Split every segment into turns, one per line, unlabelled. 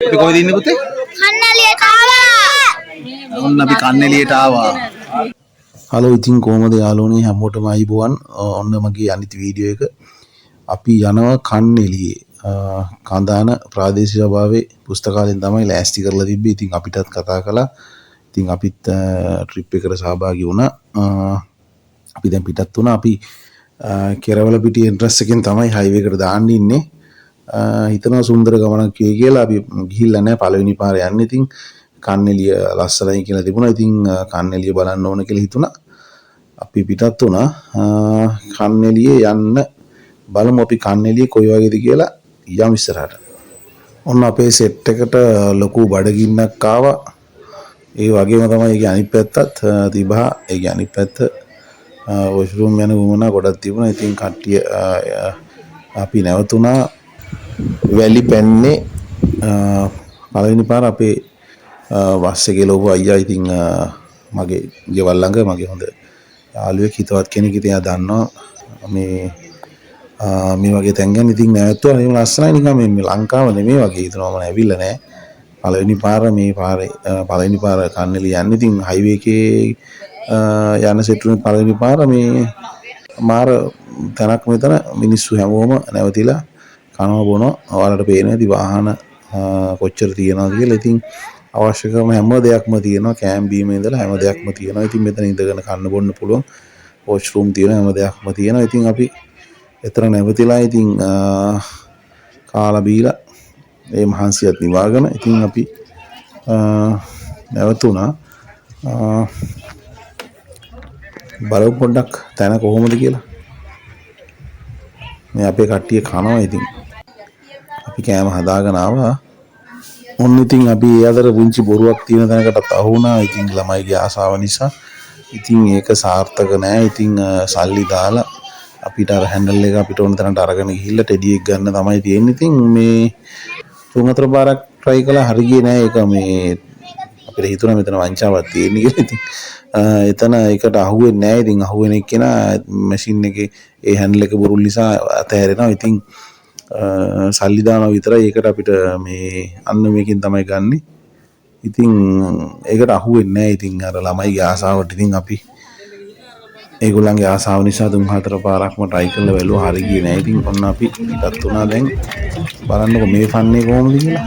අපි කොහෙද ඉන්නේ පුතේ?
කන්නලියට ආවා.
ඔන්න අපි කන්නලියට ආවා. හලෝ ඉතින් කොහමද යාළුවනේ හැමෝටම අයිබෝවන්. ඔන්න මගේ අනිත් වීඩියෝ එක. අපි යනවා කන්නලියේ. කන්දාන ප්‍රාදේශීය සභාවේ පුස්තකාලයෙන් තමයි ලෑස්ති කරලා තිබ්බේ. ඉතින් අපිටත් කතා කළා. ඉතින් අපිත් ට්‍රිප් එකට සහභාගී වුණා. අපි දැන් පිටත් වුණා. අපි කෙරවල පිටිය එන්ට්‍රස් එකෙන් තමයි හයිවේ එකට දාන්න ඉන්නේ. හිතනවා සුන්දර ගමනක් කියලා අපි ගිහිල්ලා නැහැ පළවෙනි පාර යන්නේ. ඉතින් කන්නලිය ලස්සනයි කියලා තිබුණා. ඉතින් කන්නලිය බලන්න ඕන කියලා හිතුණා. අපි පිටත් වුණා. කන්නලියේ යන්න බලමු අපි කන්නලිය කොයි වගේද කියලා යම් ඉස්සරහට. ඔන්න අපේ සෙට් එකට ලොකු බඩගින්නක් ආවා. ඒ වගේම තමයි ඒකේ අනිත් පැත්තත් තිබහා. ඒකේ අනිත් පැත්ත වොෂ්රූම් යන වුණා ගොඩක් තිබුණා. ඉතින් කට්ටිය අපි නැවතුණා වැලි පැන්නේ පළවෙනි පාර අපේ බස් එකේ ලෝකෝ අයියා ඉතින් මගේ ගෙවල් ළඟ මගේ හොඳ යාළුවෙක් හිතවත් කෙනෙක් ඉතින් එයා දන්නවා මේ වගේ තැන් ගැන. ඉතින් නැවතුණා මේ ලස්සනයි නිකන් මේ ලංකාව නෙමෙයි වගේ හිතනවා මම ඇවිල්ලා නැහැ. පළවෙනි පාර මේ පාරේ පළවෙනි පාර කන්නලිය යන්නේ. ඉතින් හයිවේ එකේ යන සෙට්ුනේ පළවෙනි පාර මේ මාර තැනක් මෙතන මිනිස්සු හැමෝම නැවතිලා කනවා බොනවා. ඔයාලට පේනවා ඇති වාහන කොච්චර තියෙනවද කියලා. ඉතින් අවශ්‍ය කරන හැම දෙයක්ම තියෙනවා. කෑම් බීම ඉඳලා හැම දෙයක්ම තියෙනවා. ඉතින් මෙතන ඉඳගෙන කන්න බොන්න පුළුවන්. වොෂ්රූම් තියෙනවා. හැම දෙයක්ම තියෙනවා. ඉතින් අපි එතන නැවතිලා ඉතින් කාලා බීලා මේ මහන්සියත් නිවාගෙන ඉතින් අපි නැවතුණා. බලමු පොඩ්ඩක් තැන කොහොමද කියලා. මේ අපේ කට්ටිය කනවා. ඉතින් අපි කෑම හදාගෙන ආවා. ඔන්න ඉතින් අපි ඒ අතර පුංචි බොරුවක් තියෙන තැනකටත් අහු වුණා. ඉතින් ළමයිගේ ආසාව නිසා. ඉතින් ඒක සාර්ථක නෑ. ඉතින් සල්ලි දාලා අපිට අර හැන්ඩල් එක අපිට ඕන තැනට අරගෙන ගිහිල්ලා ටෙඩි එක ගන්න තමයි තියෙන්නේ. ඉතින් මේ තුන් හතර පාරක් try කළා හරි ගියේ නෑ. ඒක මේ අපිට හිතුණා මෙතන වංචාවක් තියෙන කියලා. ඉතින් එතන ඒකට අහුවෙන්නේ නෑ. ඉතින් අහුවෙන එක්කෙනා මැෂින් එකේ ඒ හැන්ඩල් එක බුරුල් නිසා අතහැරෙනවා. ඉතින් සල්ලි දානවා විතරයි. ඒකට අපිට මේ අන්න මේකෙන් තමයි ගන්නෙ. ඉතින් ඒකට අහුවෙන්නේ නෑ. ඉතින් අර ළමයිගේ ආසාවට ඉතින් අපි ඒගොල්ලන්ගේ ආසාව නිසා තුන් හතර පාරක්ම try කරලා බැලුවා හරි ගියේ නෑ. ඉතින් ඔන්න අපි පිටත් වුණා. දැන් බලන්නකො මේ ෆන් එක කොහොමද කියලා.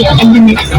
in the mix.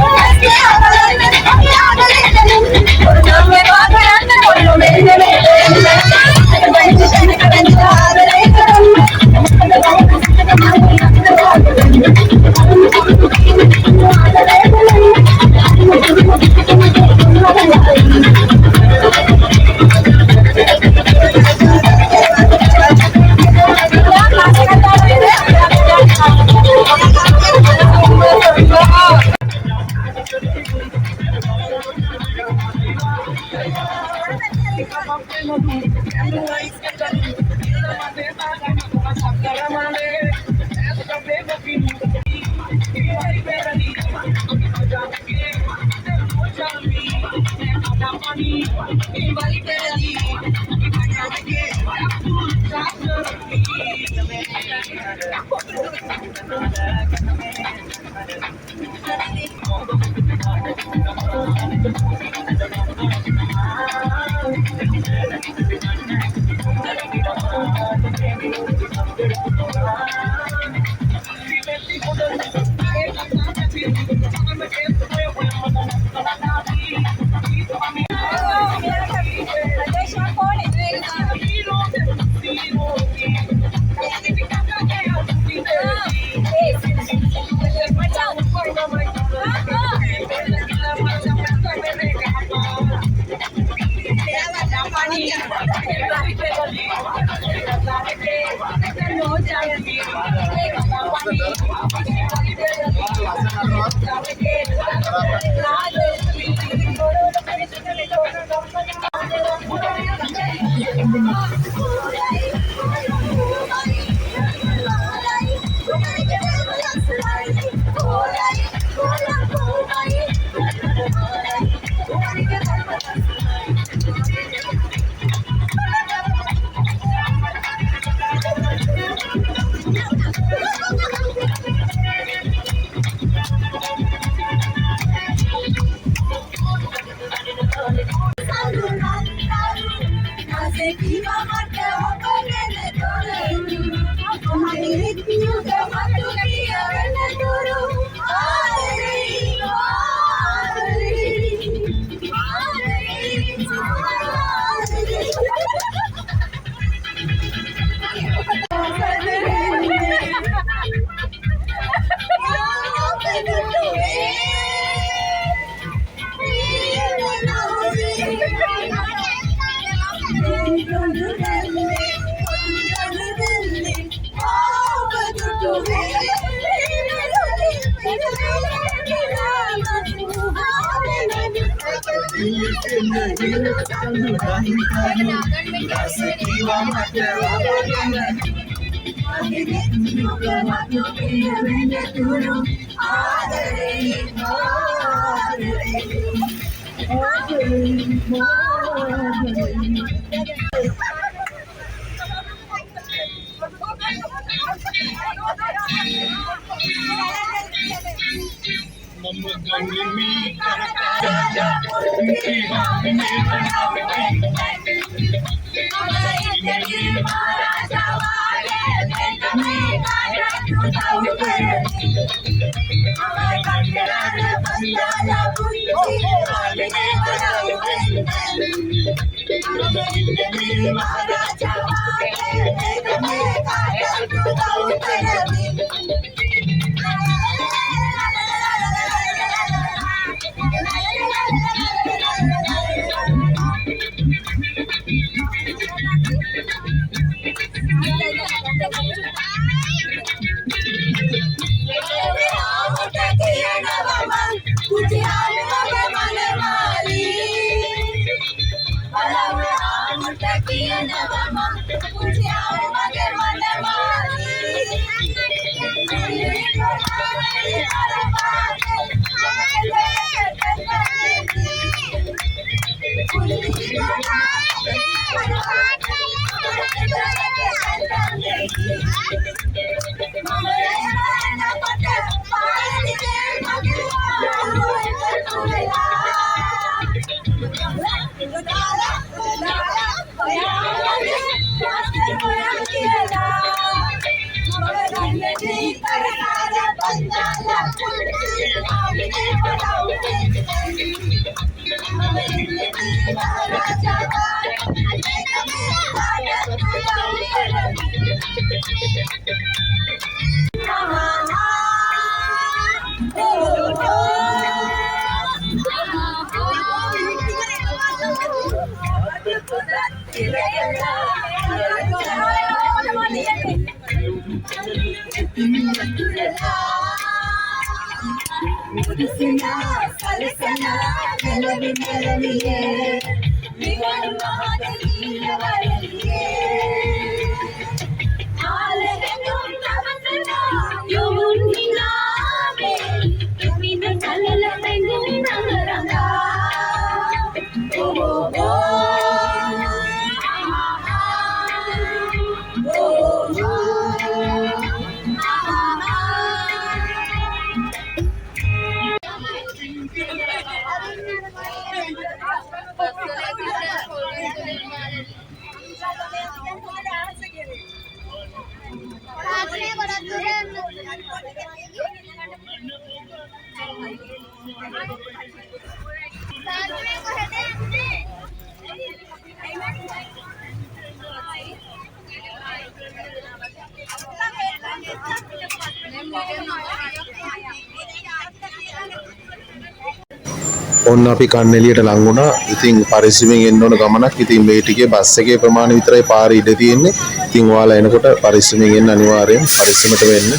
ඔන්න අපි කන්නෙලියට ලං වුණා. ඉතින් පරිස්සමෙන් එන්න ඕන ගමනක්. ඉතින් මේ ටිකේ බස් එකේ ප්‍රමාණය විතරයි පාරේ ඉඳ තියෙන්නේ. ඉතින් ඔයාලා එනකොට පරිස්සමෙන් එන්න අනිවාර්යෙන් පරිස්සමට වෙන්න.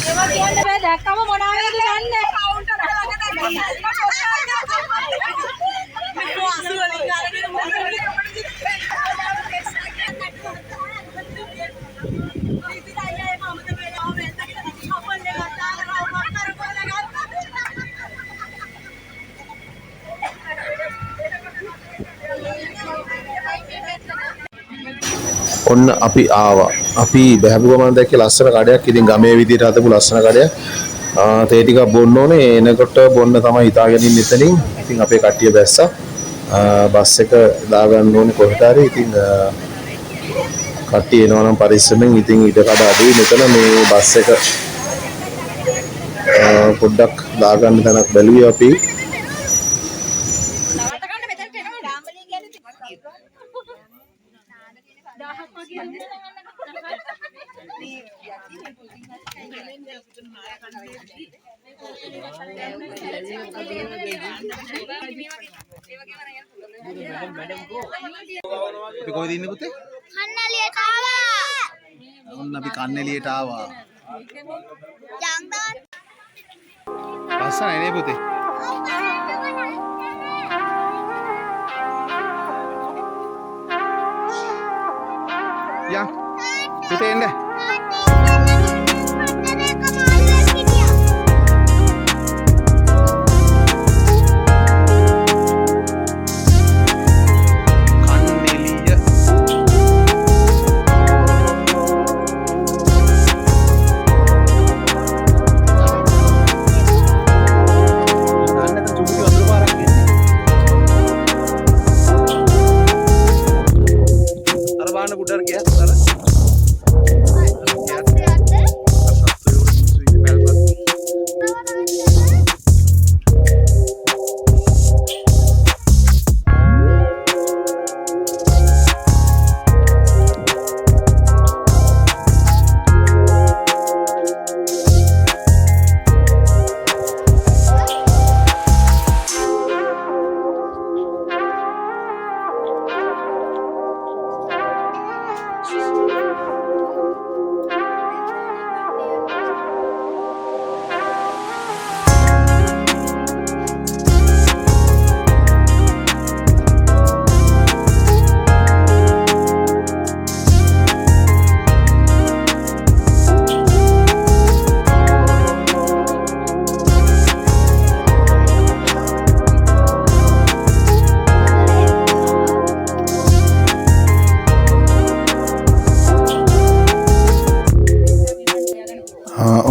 දැක්කම මොනවා වෙනවද ගන්න කවුන්ටර්
ඔන්න අපි ආවා. අපි බහැපු ගමන් දැක්කේ ලස්සන කඩයක්. ඉතින් ගමේ විදියට හදපු ලස්සන කඩයක්. තේ ටිකක් බොන්න ඕනේ. එනකොට බොන්න තමයි හිතාගෙන ඉන්නේ එතනින්. ඉතින් අපේ කට්ටිය බැස්සා. බස් එක දාගන්න ඕනේ කොහෙට හරි. ඉතින් කට්ටිය එනවා නම් පරිස්සමෙන්. ඉතින් ඊට කඩ අඩුයි මෙතන මේ බස් එක පොඩ්ඩක් දාගන්න තැනක් බැලුවේ අපි. අපි කොහෙද ඉන්නේ පුතේ?
කන්නලියට ආවා.
ඔන්න අපි කන්නෙලියට ආවා.
ජංගල්.
ලස්සනයි නේ පුතේ. යා. පුතේ එන්න.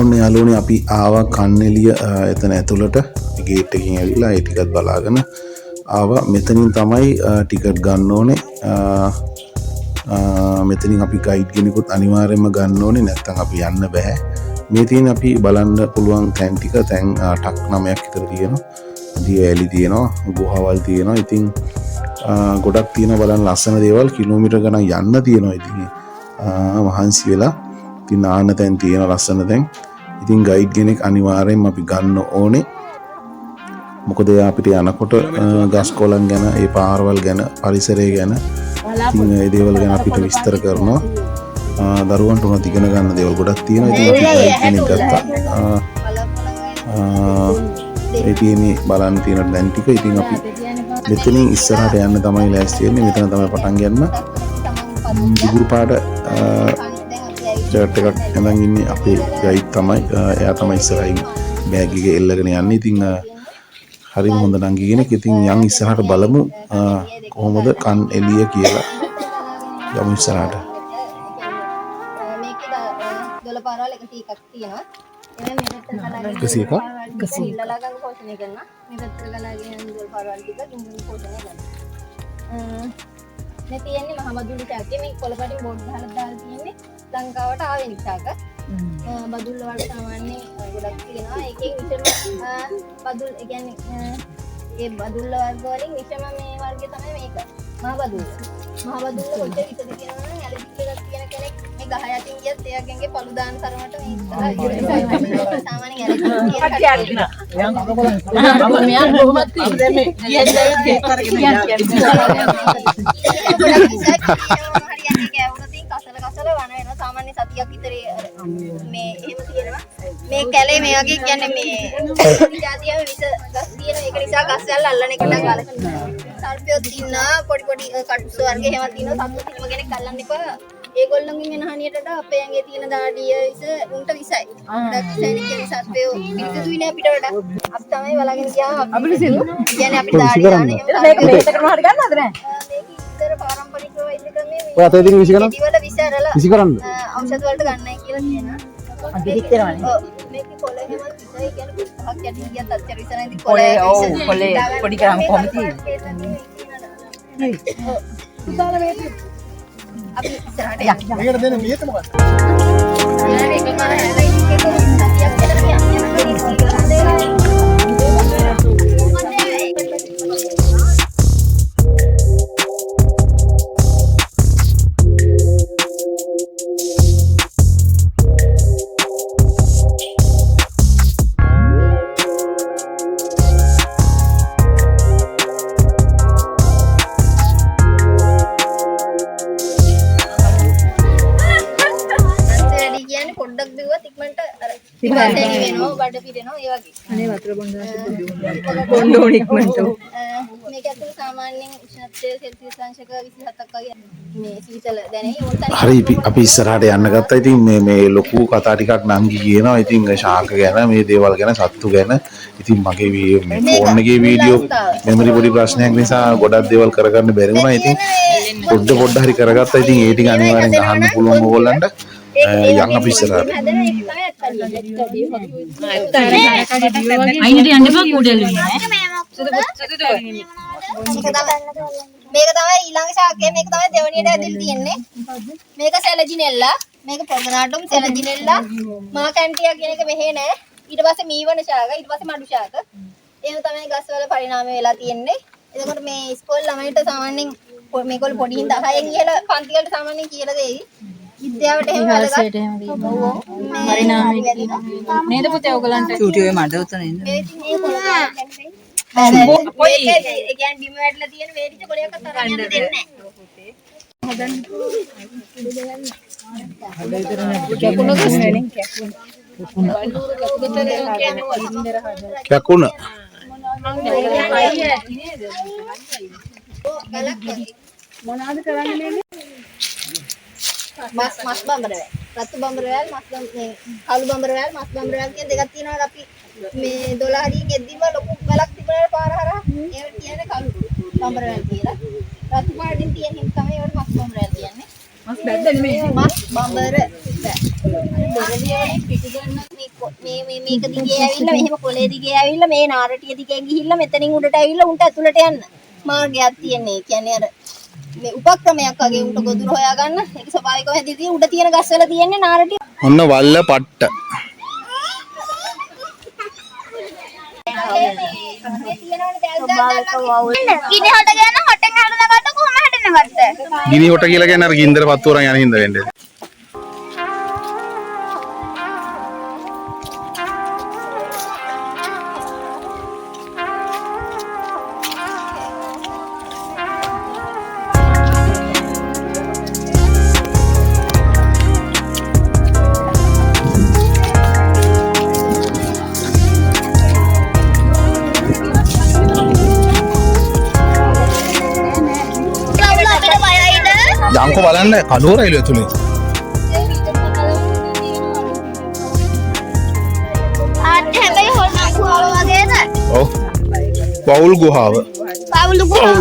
ඔන්න යාළුවනේ අපි ආවා කන්නෙලිය එතන ඇතුළට ගේට් එකකින් ඇවිල්ලා ඒ ටිකත් බලාගෙන ආවා. මෙතනින් තමයි ටිකට් ගන්න ඕනේ. මෙතනින් අපි ගයිඩ් කෙනෙකුත් අනිවාර්යයෙන්ම ගන්න ඕනේ, නැත්නම් අපි යන්න බෑ. මේ තියෙන අපි බලන්න පුළුවන් තැන් ටික තැන් 8ක් 9ක් විතර තියෙනවා. දියඇලි තියෙනවා, ගුහාවල් තියෙනවා. ඉතින් ගොඩක් තියෙනවා බලන්න ලස්සන දේවල්. කිලෝමීටර් ගණන් යන්න තියෙනවා. ඉතින් මහන්සි වෙලා ඉතින් ආන්න තැන් තියෙනවා ලස්සන තැන්. ඉතින් ගයිඩ් කෙනෙක් අනිවාර්යෙන්ම අපි ගන්න ඕනේ. මොකද අපිට යනකොට ගස් කොළන් ගැන, ඒ පාරවල් ගැන, පරිසරය ගැන ඉතින් ඒ දේවල් ගැන අපිට විස්තර කරනවා. දරුවන්ට උනත් ඉගෙන ගන්න දේවල් ගොඩක් තියෙනවා. ඉතින් අපි ගයිඩ් කෙනෙක් ගත්තා. ඒ තියෙන්නේ බලන්න තියෙන දැන් ටික. ඉතින් අපි මෙතනින් ඉස්සරහට යන්න තමයි ලෑස්ති වෙන්නේ. මෙතන තමයි පටන් ගන්න. දිගුරු පාට ෂර්ට් එකක් ඇඳන් ඉන්නේ අපේ ගයිඩ් තමයි. එයා තමයි ඉස්සරහින් බෑග් එක එල්ලගෙන යන්නේ. ඉතින් හරිම හොඳ නංගි කෙනෙක්. ඉතින් යන් ඉස්සරහට බලමු කොහොමද කන් එළිය කියලා. යමු ඉස්සරහට.
මේකේ 12 පාරවල් 101ක් තියෙනවා. එමෙ මෙතන කලාගෙන
101ක්?
ඉල්ලලා ගන්න පෝෂණය කරනවා. මෙතන කලාගෙන 12 පාරවල් ටික දුන්නු පෝෂණය කරනවා. මේ තියෙන්නේ මහබදුල්ල ශාකේ. මේ කොළපටින් බෝඩ් ගහලා දාලා තියෙන්නේ ලංකාවට ආවෙන ශාක. බදුල්ල වල සාමාන්‍ය ගොඩක් තියෙනවා. ඒකෙන් විශේෂම බදුල් ඒ කියන්නේ ඒ බදුල්ල වර්ග වලින් විශේෂම මේ වර්ගය තමයි මේක. මහබදුල්ල. මහබදුල්ල කොච්චර විතර කියනවා නම් ඇලර්ජි එකක් තියෙන කෙනෙක් මේ ගහ යටින් ගියත් එයාගෙන්ගේ පළු දාන තරමට මේ සාමාන්‍ය ඇලර්ජි තියෙන මෙයා කොහොමද කියන්නේ කසල වන වෙනවා. සාමාන්‍ය සතියක් විතර මේ එහෙම තියෙනවා. මේ කැලේ මේ වගේ කියන්නේ මේ ජාතිය විස ගස් තියෙන ඒක නිසා ගස් වල අල්ලන එක නම් ගාලා සර්පයොත් ඉන්නවා. පොඩි පොඩි කටුස් වර්ග එහෙම තියෙනවා. සතුන් කිසිම කෙනෙක් අල්ලන්න එපා. ඒගොල්ලන්ගෙන් එන හනියටට අපේ ඇඟේ තියෙන දාඩිය විස උන්ට විසයි. ගොඩක් විසයිනේ කියන්නේ සර්පයෝ පිළිතුරුයි නේ අපිට වඩා. අපි තමයි බලාගෙන ගියාම අපිට කියන්නේ අපිට දාඩිය දාන එහෙම මේක මේකට මොහොත ගන්නවද නෑ? මේක ඉතර පාරම්පරික වෛද්‍ය ක්‍රමයේ
ඔය අතේ තියෙන විසි කරන්න.
ඉතිවල විස අරලා
විසි කරන්න.
ඖෂධ වලට ගන්නයි කියලා කියනවා. අපි හිතනවානේ. ඔව් මේකේ කොළේ හැම විසයි කියන්නේ පහක් යටින් ගියත් අච්චර විස නැති කොළේ. ඔව් කොළේ පොඩි කරාම කොහොමද තියෙන්නේ? සුදාල මේක අපි ඉස්සරහට යන්න. මේකට දෙන්න මේක මොකක්ද? මේක මාර හැලයි එකක සතියක් විතර පොඩ්ඩක් දිව්වත් ඉක්මනට අර ඉතින් වෙනවා බඩ පිරෙනවා ඒ වගේ. අනේ වතුර බොන්න ඕන ඉක්මනට. මේක ඇතුළේ සාමාන්‍යයෙන් උෂ්ණත්වය සෙල්සියස් අංශක 27ක් වගේ මේ සීතල දැනෙයි.
හරි අපි ඉස්සරහට යන්න ගත්තා. ඉතින් මේ ලොකු කතා ටිකක් නංගි කියනවා. ඉතින් ශාක ගැන, මේ දේවල් ගැන, සත්තු ගැන. ඉතින් මගේ මේ ෆෝන් එකේ වීඩියෝ මෙමරි පොඩි ප්‍රශ්නයක් නිසා ගොඩක් දේවල් කරගන්න බැරි වුණා. ඉතින් පොඩ්ඩ හරි කරගත්තා. ඉතින් ඒ ටික අනිවාර්යෙන් අහන්න පුළුවන් ඕගොල්ලන්ට. යන්න අපි ඉස්සරහට.
අයිනට යන්න බෑ කුඩල් වෙන්නේ.
මේක තමයි ඊළඟ ශාකය. මේක තමයි දෙවණියට ඇදලා තියෙන්නේ. මේක සෙලජිනෙල්ලා. මේක පොගනාටුම් සෙලජිනෙල්ලා. මා කැන්ටියා කියන එක මෙහෙ නෑ. ඊට පස්සේ මීවන ශාක, ඊට පස්සේ මඩු ශාක. එහෙම තමයි ගස්වල පරිණාමය වෙලා තියෙන්නේ. එතකොට මේ ඉස්කෝල ළමයින්ට සාමාන්‍යයෙන් මේගොල්ලෝ පොඩි හින්දා 10න් ඉහළ පන්ති වලට සාමාන්‍යයෙන් කියලා දෙයි. විද්‍යාවට එහෙම වැදගත්.
පරිණාමය නේද පුතේ ඔයගලන්ට? චූටි ඔය මඩ උතන ඉන්න.
මේ කියන්නේ බිම වැටලා තියෙන වේදිත කොලයක් අතර යන්න දෙන්නේ නැහැ.
කැකුණ ගස්නේ.
කැකුණ.
මොනවාද කරන්නේ? මස් බම්බරවැල්, රතු බම්බරවැල්, මේ කළු බම්බරවැල්, මස් බම්බරවැල් කියන දෙකක් තියෙනවා. අපි මේ 12 හරියෙන් එද්දිම ලොකු ගලක් තිබුණාට පාර හරහා ඒවට කියන්නේ කළු බම්බරවැල් කියලා. රතු පාටින් තියෙන හිම තමයි ඒවට මස් බම්බරවැල් කියන්නේ.
මස් බැද්ද නෙමෙයි.
මස් බම්බර. මේක දිගේ ඇවිල්ලා මෙහෙම කොලේ දිගේ ඇවිල්ලා මේ නාරටිය දිගේ ගිහිල්ලා මෙතනින් උඩට ඇවිල්ලා උන්ට ඇතුළට යන්න මාර්ගයක් තියෙන්නේ. කියන්නේ අර මේ උපක්‍රමයක් වගේ උන්ට ගොදුර හොයා ගන්න. ඒක ස්වභාවිකව හැදිදී උඩ තියෙන ගස්වල තියෙන්නේ නාරටිය.
ඔන්න වල්ල පට්ට.
ගිනි හොට ගන්න හොටෙන් හදනකොට කොහොම හදනවද?
ගිනි හොට කියලා කියන්නේ අර ගින්දර පත්තු වරන් යන හින්දා වෙන්නේ. යංකෝ බලන්න කඩුව රයිල ඇතුලේ.
ආට හැබැයි හොල්මන් ගුහාව වගේද?
ඔව්. පවුල් ගුහාව.
පවුල් ගුහාව.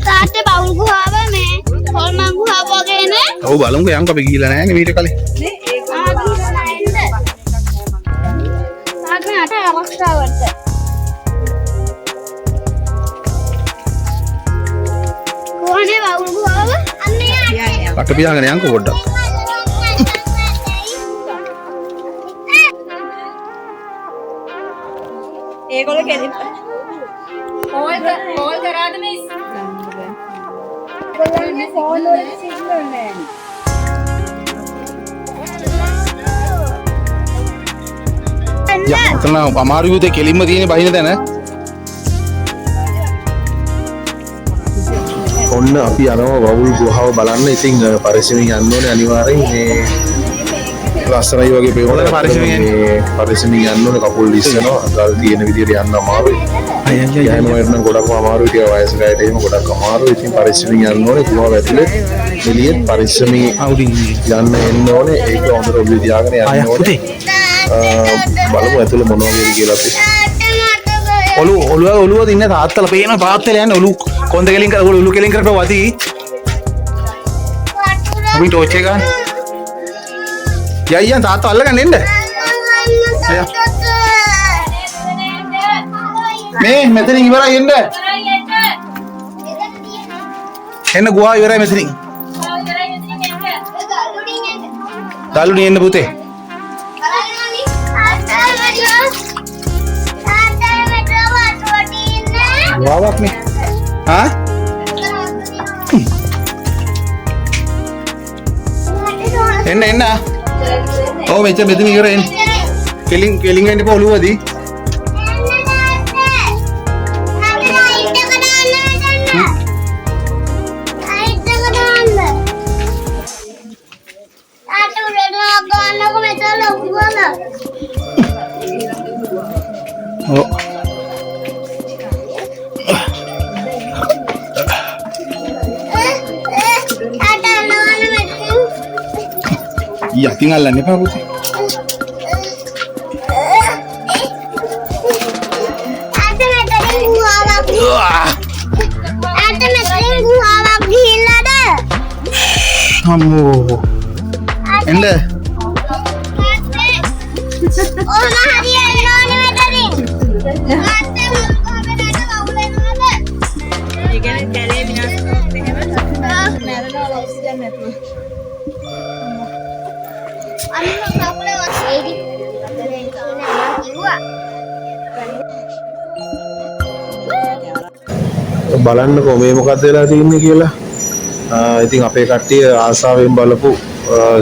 තාත්තේ පවුල් ගුහාව මේ හොල්මන් ගුහාව වගේ නේ?
ඔව් බලමුකෝ යංකෝ අපි ගිහිල්ලා නැහැ නේ මීට කලින්.
තාත්තා අට අවස්ථාවට. කොහොනේ පවුල් ගුහාව? අන්නේ යට.
කට පියාගෙන යංකෝ පොඩ්ඩක්.
ඒගොල්ලෝ කෙලින් කෝල් කරාද මේ කොල්ලන්ගේ ෆෝන් වල සිග්නල් නැහැ.
යන්න අමාරු යුදේ කෙලින්ම තියෙන බහින තැන. ඔන්න අපි යනවා වවුල් ගුහාව බලන්න. ඉතින් පරිස්සමින් යන්න ඕනේ අනිවාර්යෙන්. මේ ලස්සනයි වගේ පේනවා. පරිස්සමින් යන්න ඕනේ. කකුල් ලිස්සනවා. ගල් තියෙන විදිහට යන්න අමාරුයි. යන්න වයර් නම් ගොඩක්ම අමාරුයි. ටික වයසක අයට එහෙම ගොඩක් අමාරුයි. ඉතින් පරිස්සමින් යන්න ඕනේ. ගුහාව ඇතුලේ එළියෙත් පරිස්සමින් යන්න එන්න ඕනේ. ඒක හොඳට ඔළුවේ තියාගෙන යන්න ඕනේ. බලමු ඇතුලේ මොනවා වේද කියලා අපි. ඔළුව දින්න තාත්තලා පේන තාත්තලා යන්නේ ඔළුව කොන්ද කෙලින් කර ඔළුව කෙලින් කරපුවා වති. අපි ටෝච් එක ගන්න. යයියන් තාත්තා අල්ලගන්න එන්න. මේ මෙතනින් ඉවරයි එන්න. එන්න ගුහාව ඉවරයි මෙතනින්. දලුණි එන්න පුතේ. ගුහාවක් නේ. හා? එන්න. ඔව් මෙච්චර මෙතන ඉවරයි එන්න. කෙලින් වෙන්න එපා ඔළුවදී. Oh. Yakin allan ne fa puti. Ammo. Ende. Oh mahari ellone metani. Matte මොකද වවුල එනවද? ඒ කියන්නේ කැලේ විනාශ කරොත් එහෙම මැරෙනවා ඔක්සිජන් නැතුව. අන්න කකුලේ වේදි. බලන්නකෝ මේ මොකක්ද වෙලා තින්නේ කියලා. ඉතින් අපේ කට්ටිය ආසාවෙන් බලපු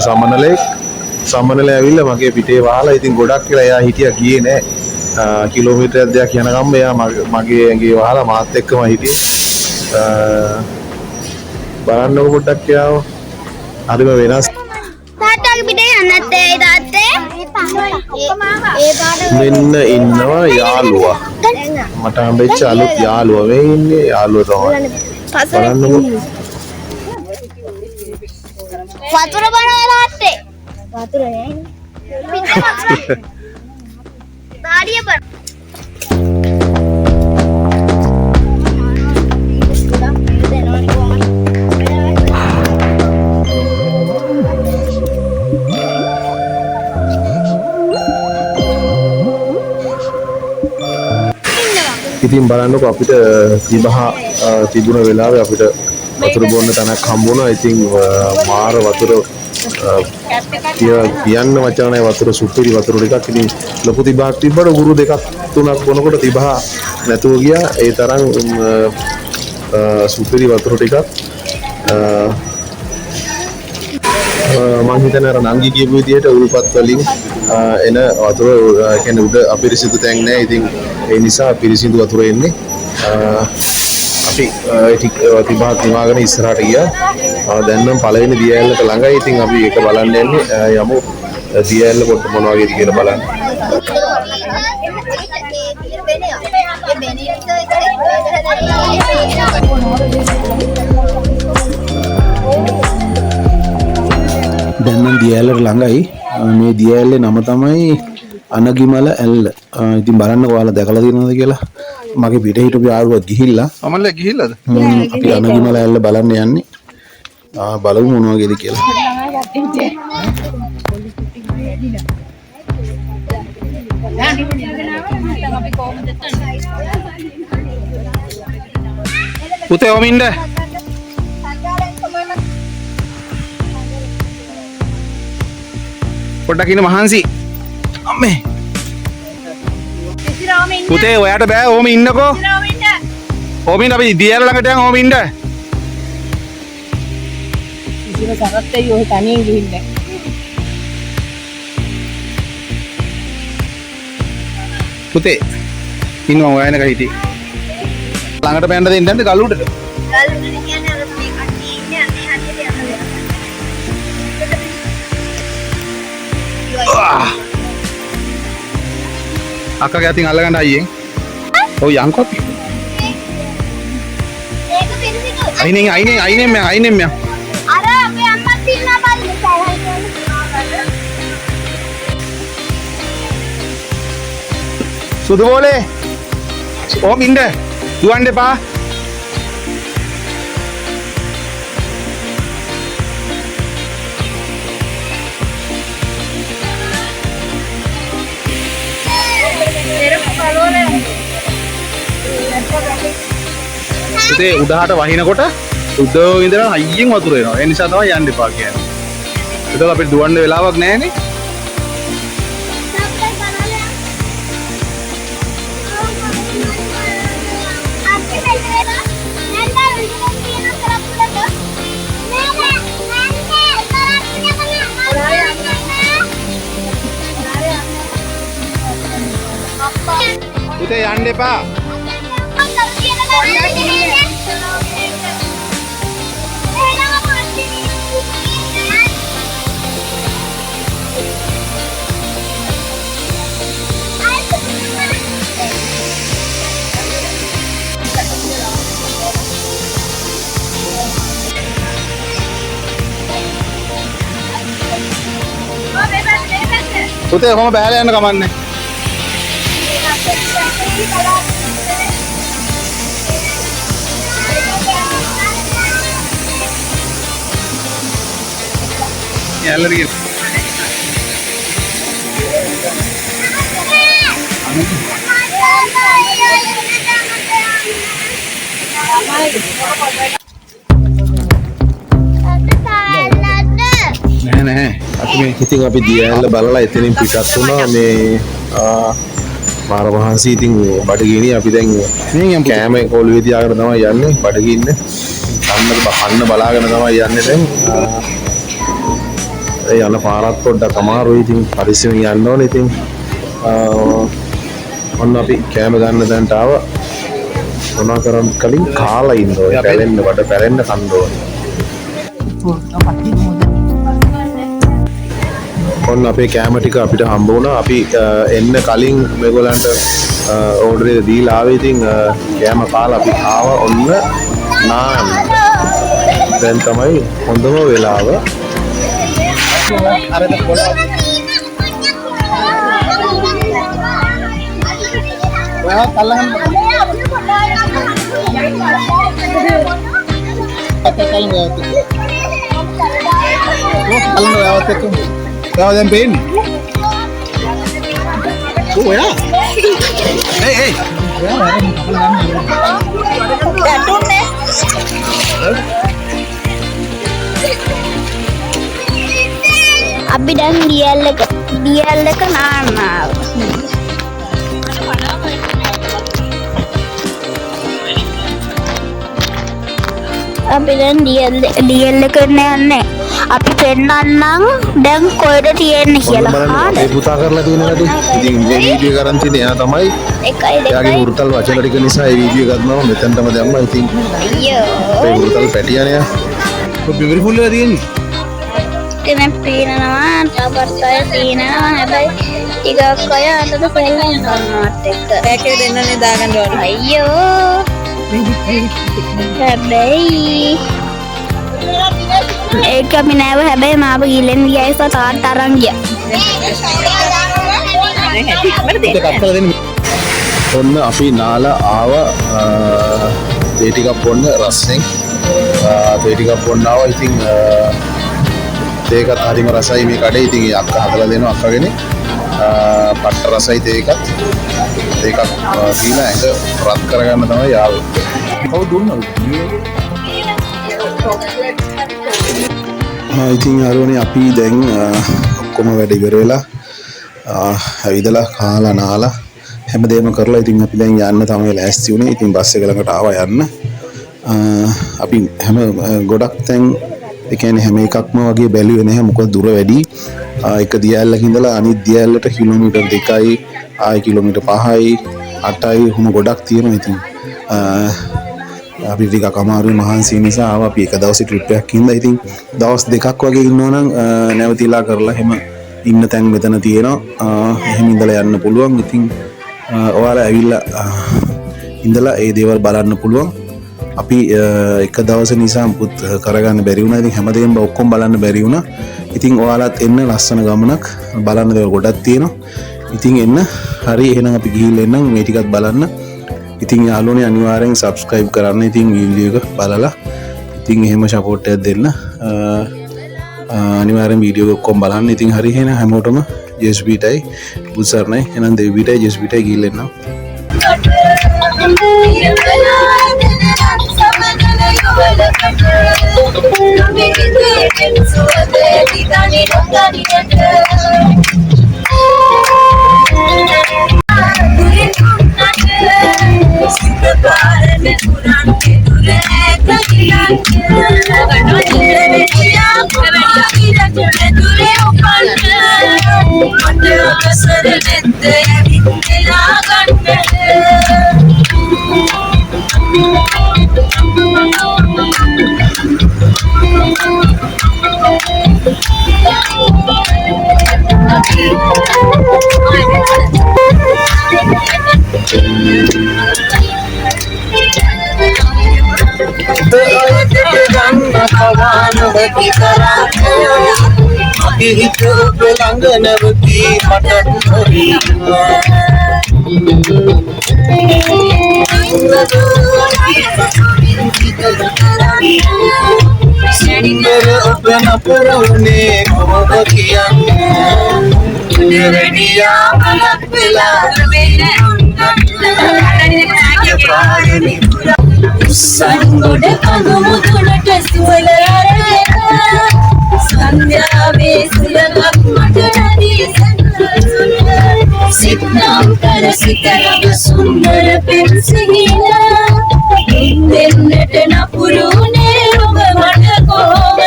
සමනලේ ඇවිල්ලා මගේ පිටේ වහලා ඉතින් ගොඩක් කියලා එයා හිටියා ගියේ නෑ. කිලෝමීටරයක් දෙයක් යනකම් එයා මගේ ඇඟේ වහලා මාත් එක්කම හිටියේ. බලන්නකො පොඩ්ඩක් එයාව. හරිම වෙනස්.
තාත්තගේ පිටේ යන්නත් ඒ තාත්තේ. ඒ පාට
මෙන්න ඉන්නවා යාළුවා. මට හම්බෙච්ච අලුත් යාළුවා. මේ ඉන්නේ යාළුවා තමයි. බලන්නකො.
වතුර බනවලා ඇත්තේ. වතුර නෑනේ. දාඩිය බන.
ඉතින් බලන්නකො අපිට විභහ තිබුණ වෙලාවේ අපිට වතුර බොන්න තැනක් හම්බුණා. ඉතින් මාර වතුර කියන්න වචන නැහැ වතුර සුපිරි වතුර ටිකක් ඉතින් ලොකු තිබහක් තිබ්බට ගුරු දෙකක් තුනක් බොනකොට තිබහ නැතුව ගියා ඒ තරම් සුපිරි වතුර ටිකක් මම හිතන්නේ අර නංගි කියපු විදිහට උල්පත් වලින් එන වතුර කියන්නේ උඩ අපිරිසිදු තැන් නැහැ ඉතින් ඒ නිසා පිරිසිදු වතුර එන්නේ අපි තිබහක් නිවාගෙන ඉස්සරහට ගියා දැන් නම් පළවෙනි දියඇල්ලට ළඟයි ඉතින් අපි ඒක බලන්න යන්නේ යමු දියඇල්ල පොඩ්ඩ මොනවා වගේද කියලා බලන්න දැන් නම් දියඇල්ලට ළඟයි මේ දියඇල්ලේ නම තමයි අනගිමල ඇල්ල ඉතින් බලන්නකෝ ඔයාලා දැකලා තියෙනවද කියලා මගේ පිට හිටපු යාළුවා ගිහිල්ලා
අමල්ල ගිහිල්ලාද
අපි අනගිමල ඇල්ල බලන්න යන්නේ බලමු මොනවා වගේද කියලා
පුතේ ඔමින්ද පොඩ්ඩක් ඉන්න මහන්සි අම්මේ පුතේ ඔයාට බෑ ඕම ඉන්නකෝ ඕමින් අපි දියර ළඟට යන් ඕම ඉන්න
ඉතින් සරත් අයියෝ තනියෙන් ගිහින්
පුතේ ඉන්නවා ඔයා එනක හිටි ළඟට පැන්න දෙන්නද ගල්උඩට
කියන්නේ අර මේ කට්ටිය ඉන්නේ අනේ හරියට යනවා
අක්කගේ අතින් අල්ලගන්න අයියෙන් ඔය යන්කොත්
ඒක පිළිසිදු
අයිනෙන් මෙයා
අර අපේ අම්මත් ඉන්නා බලන්න
සුදු බෝලේ ඕම ඉන්න දුවන්න එපා පුතේ උඩහට වහිනකොට උඩෝ ඉඳලා අයියෙන් වතුර එනවා ඒ නිසා තමයි යන්න එපා කියන්නේ ඒක අපිට දුවන්න වෙලාවක් නැහැනේ පුතේ යන්න එපා පුතේ කොහොම බෑලා යන්න කමන්නේ ಎಲ್ಲರಿಗೆ නෑ
ඉතින් අපි දියඇල්ල බලලා එතනින් පිටත් වුණා මේ මාර මහන්සි ඉතින් බඩගිනි අපි දැන් කෑම කොළුවේ තියාගෙන තමයි යන්නේ බඩගින්න කන්න බලාගෙන තමයි යන්නේ දැන් ඒ යන පාරත් පොඩ්ඩක් අමාරුයි ඉතින් පරිස්සමෙන් යන්න ඕනේ ඉතින් ඔන්න අපි කෑම ගන්න දැන්ට ආවා මොනවා කරන් කලින් කාලා ඉන්න ඕනේ පැලෙන්න බඩ පැලෙන්න කන්න ඕනේ ඔන්න අපේ කෑම ටික අපිට හම්බ වුණා අපි එන්න කලින් මේගොල්ලන්ට ඕඩර් එක දීලා ආවේ ඉතින් කෑම කාලා අපි ආවා ඔන්න නාන්න දැන් තමයි හොඳම වෙලාව
අර පොළ ඔයා කල්ලහන් Kau yang pin? Oh ya? Hey.
Jatuh deh. අපි දැන් ඩීඑල් එක නාන්නාව. අපි දැන් ඩීඑල් එක යන්නේ. අපි පෙන්නන්නම් දැන් කොහෙද තියෙන්නේ කියලා.
ඒ පුතා කරලා තියෙන වැඩි. ඉතින් මේ වීඩියෝ කරන් තියෙන එයා තමයි. එයාගේ හුරුතල් වචන ටික නිසා ඒ වීඩියෝ ගන්නවා මෙතනටම දැම්මා. ඉතින්
අයියෝ.
ඒ හුරුතල් පැටියනේ යා. බිවරි ෆුල් වෙලා තියෙන්නේ.
කෙනෙක් පේනවා තාපත් අය පේනවා හැබැයි ටිකක් අය අතට පෙන්නන්න ගන්නවත් එක්ක
පැකේ දෙන්නනේ දාගන්න ඕන.
අයියෝ හැබැයි ඒක අපි නෑව හැබැයි මාව ගිලෙන් ගියයි තාත්තා අරන් ගියා.
ඔන්න අපි නාලා ආවා තේ ටිකක් බොන්න රස්සෙන්. තේ ටිකක් බොන්න ආවා. ඉතින් තේකත් හරිම රසයි මේ කඩේ. ඉතින් අක්කා හදලා දෙනවා අක්කගෙන. පට්ට රසයි තේකත්. තේකක් දීලා ඇඟ රත් කරගන්න තමයි ආවේ. කවුද දුන්නද? ඉතින් යාළුවනේ අපි දැන් ඔක්කොම වැඩ ඉවර වෙලා ඇවිදලා කාලා නාලා හැමදේම කරලා ඉතින් අපි දැන් යන්න තමයි ලෑස්ති වුණේ. ඉතින් බස් එක ළඟට ආවා යන්න. අපි හැම ගොඩක් තැන් ඒ කියන්නේ හැම එකක්ම වගේ බැලුවේ නැහැ. මොකද දුර වැඩි. එක දියැලක ඉඳලා අනිත් දියැලට කිලෝමීටර් 2යි, ආයි කිලෝමීටර් 5යි, 8යි වුණ ගොඩක් තියෙනවා. ඉතින් අපි ටිකක් අමාරුයි මහන්සි නිසා ආවා. අපි එක දවසේ ට්‍රිප් එකක් ඉඳලා ඉතින් දවස් දෙකක් වගේ ඉන්නවනම් නැවතිලා කරලා හැම ඉන්න තැන් මෙතන තියෙනවා. එහෙම ඉඳලා යන්න පුළුවන්. ඉතින් ඔයාලා ඇවිල්ලා ඉඳලා ඒ දේවල් බලන්න පුළුවන්. අපි එක දවස නිසා මුකුත් කරගන්න බැරි වුණා. ඉතින් හැමදේම ඔක්කොම බලන්න බැරි වුණා. ඉතින් ඔයාලත් එන්න ලස්සන ගමනක් බලන්න දේවල් ගොඩක් තියෙනවා. ඉතින් එන්න. හරි එහෙනම් අපි ගිහිල්ලා එන්නම් මේ ටිකත් බලන්න. ඉතින් යාළුවනේ අනිවාර්යෙන් subscribe කරන්න. ඉතින් වීඩියෝ එක බලලා ඉතින් එහෙම support එකක් දෙන්න. අනිවාර්යෙන් වීඩියෝ එක ඔක්කොම බලන්න. ඉතින් හරි එහෙනම් හැමෝටම JSBටයි බුසර්ණයි එහෙනම් දෙවිටයි JSBටයි ගිහිල්ලා එන්නම්.
संगोड अनुमुदुनट सुवलारे संध्यावे सुलगम मटनदी सिद्धम कर सितरम सुंदर पेंसिला इंदेन्नट नपुरुने रोग मडकोव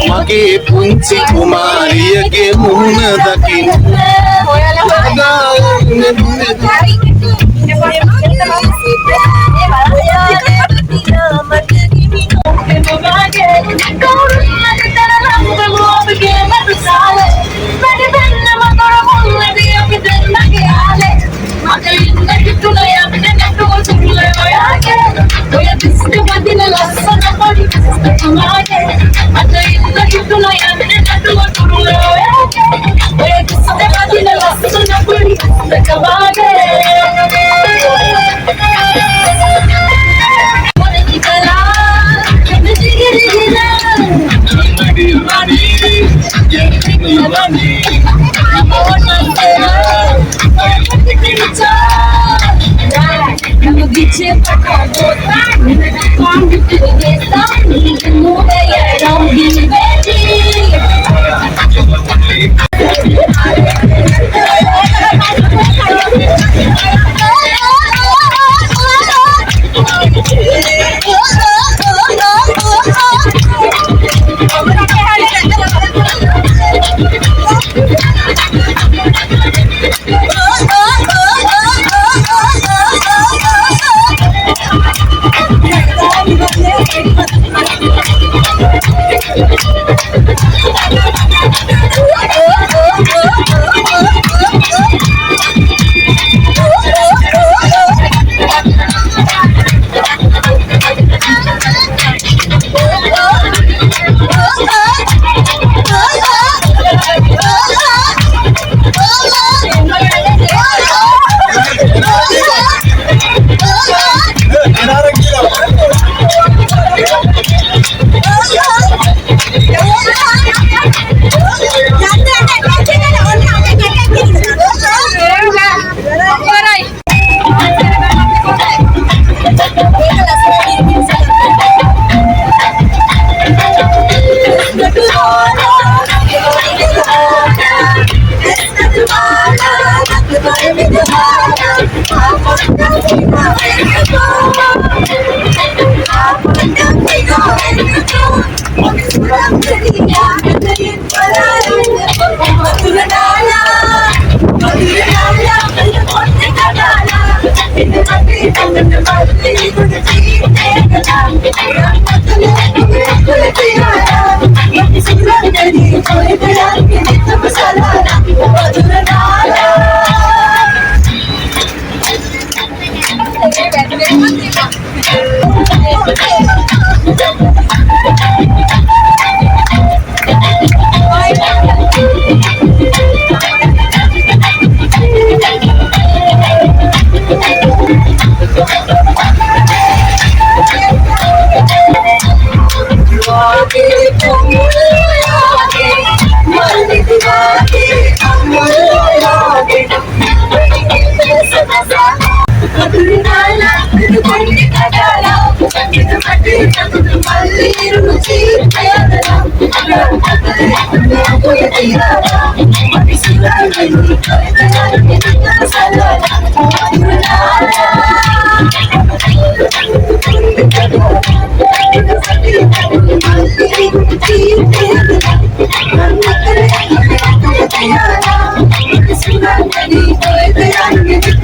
මගේ පුංචි කුමාරියගේ මුහුණ දකින්න
Come on, Giche pakabota, come to the desa, move around the valley.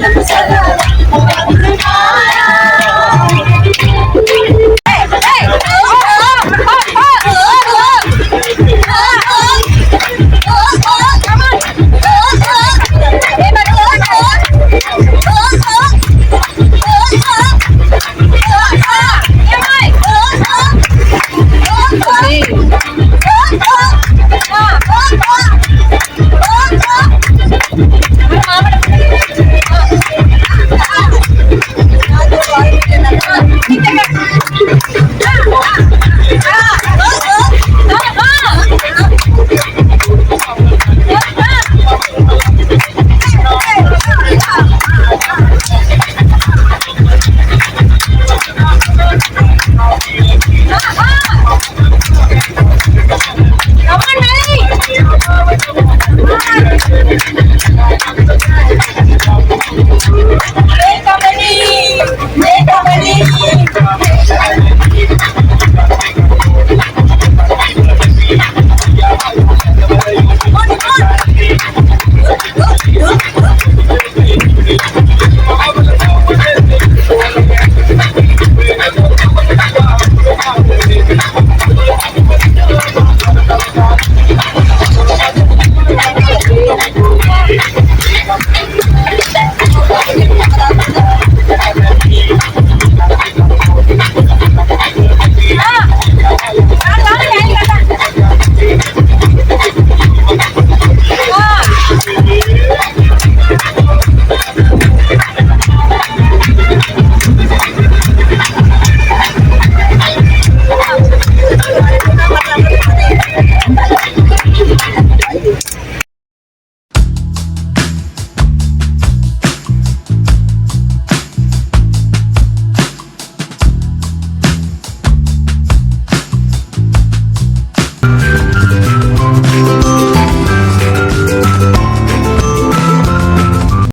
Masala